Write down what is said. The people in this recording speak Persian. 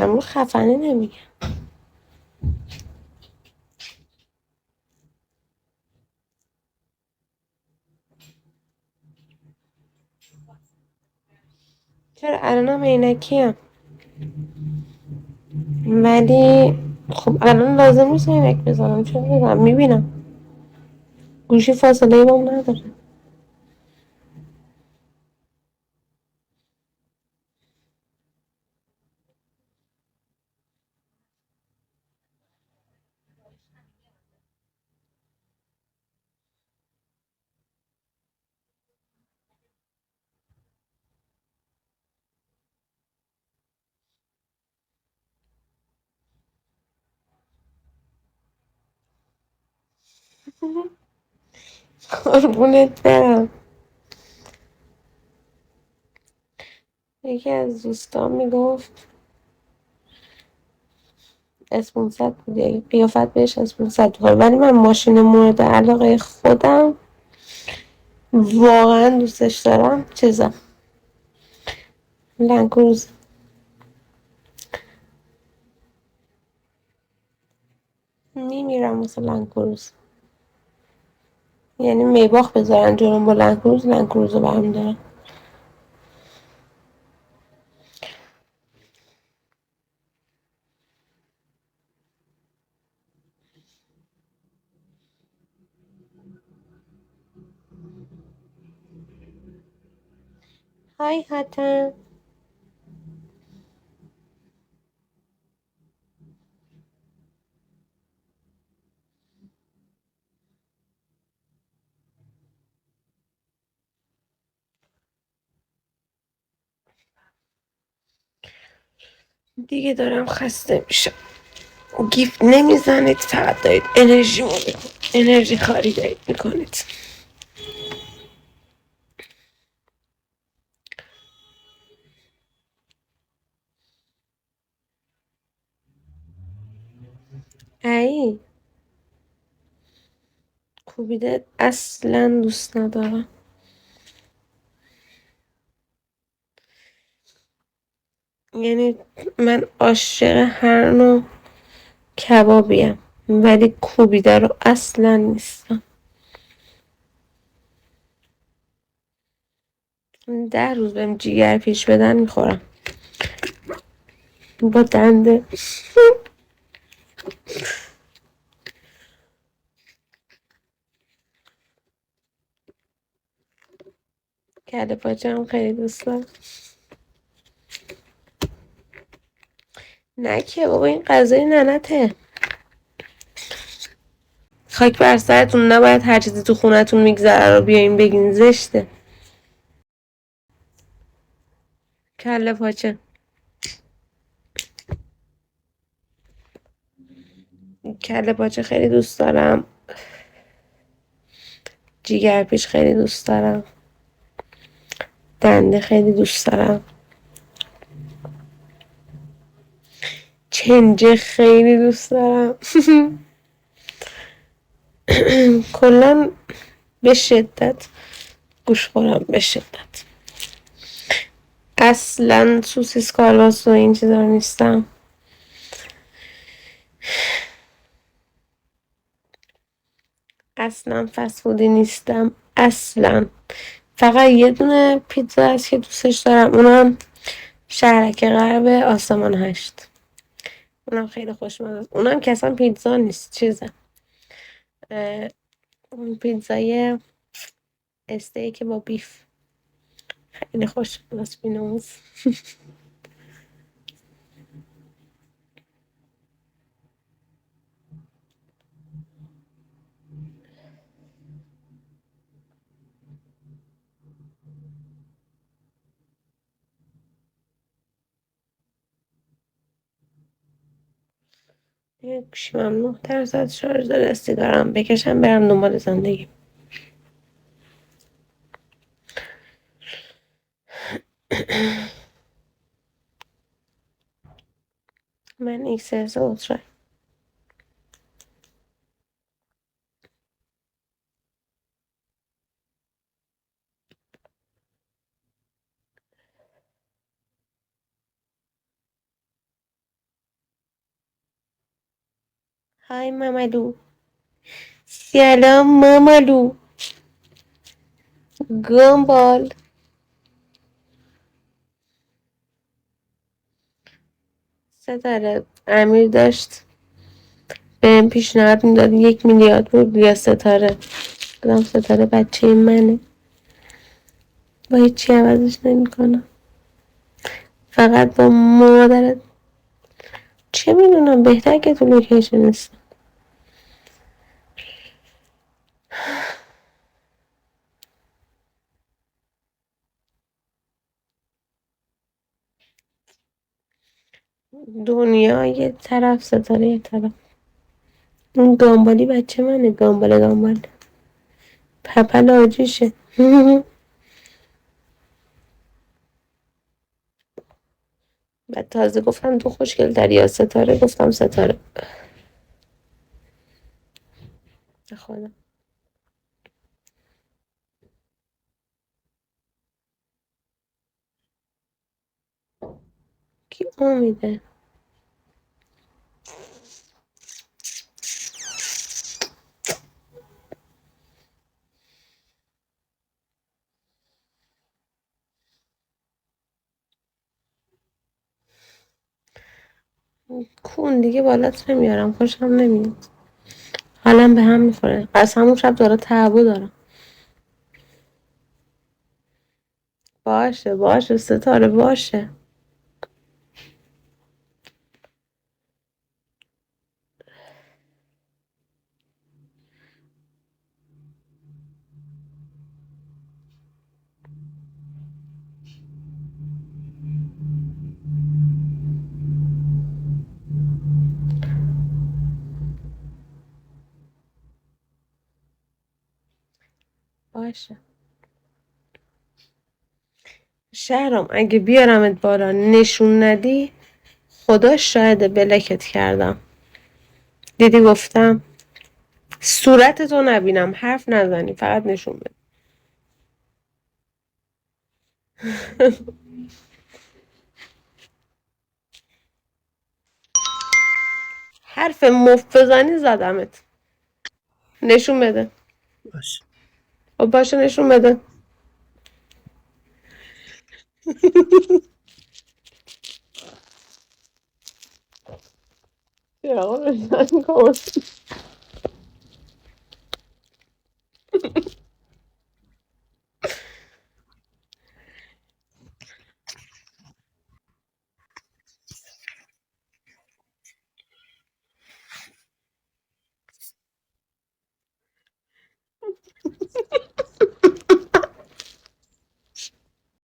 امروز خفنه نمیگه. چرا الانم عینکیم ولی خب الان لازم نیست عینک بزنم. چرا بزنم؟ میبینم گوشی فاصله بام نداره. قربونت برم. یکی از دوستان میگفت اسپونسد بود، یعنی قیافت بهش اسپونسد بود، ولی من ماشین مورد علاقه خودم واقعا دوستش دارم چیزم لنکروز. میمیرم واسه لنکروز. یعنی میباخ بذارن جلوم با لنکروز رو برمیدارم. های هاتم. دیگه دارم خسته میشم. گیفت نمیزنید، فقط دارید انرژی خالی دارید میکنید. ای کوبیده اصلا دوست ندارم. یعنی من عاشق هر نوع کبابیم ولی کوبیده رو اصلا نیستم. 10 روز بهم جیگر پیش بدن میخورم با دنده. کله پاچه هم خیلی دوست دارم. نه که بابا این غذای ننته. خاک بر سرتون، نباید هر چیزی تو خونتون میگذره رو بیاین بگین زشته. کله پاچه. کله پاچه خیلی دوست دارم. جیگر پیش خیلی دوست دارم. دنده خیلی دوست دارم. چنجه خیلی دوست دارم. کلا به شدت گوش خورم، به شدت. اصلا سوسیس کالباس و این چیزا رو نیستم. اصلا فسفودی نیستم اصلا. فقط یه دونه پیتزا هست که دوستش دارم، اونم شهرک غرب آسمان 8. اونم خیلی خوشمزه است. اونم که اصلا پیتزا نیست، چیزه اون پیتزای استیک با بیف. خیلی خوشمزه است بیناموس. یه گوشیم 9% شارژ داره، استیکرم بکشم برم دنبال زندگی. من XS اوترا. های مامالو. سلام مامالو. گمبال. ستاره امیر داشت بهم پیشنهاد میداد 1 میلیارد بود یا ستاره. گفتم ستاره بچه منه، با هیچی عوضش نمیکنم، فقط با مادرت. چه میدونم، بهتر که تو لوکیشن نیست. دنیا یه طرف، ستاره یه طرف. اون گامبالی بچه منه، گامبال پپل آجیشه. بعد تازه گفتم تو خوشگل تری یا ستاره، گفتم ستاره. خدا کی امیده. کون دیگه بالات نمیارم، خوشم نمیاد، حالم به هم میخوره. از همون شب داره تعبو دارم. باشه ستاره باشه. باشه شهرام، اگه بیارمت بالا نشون ندی، خدا شاهده بلکت کردم. دیدی گفتم صورتتو نبینم، حرف نزنی، فقط نشون بده. حرف مفت بزنی زدمت. نشون بده. باشه. خب باشه نشون بده. چرا آقا نشون کن.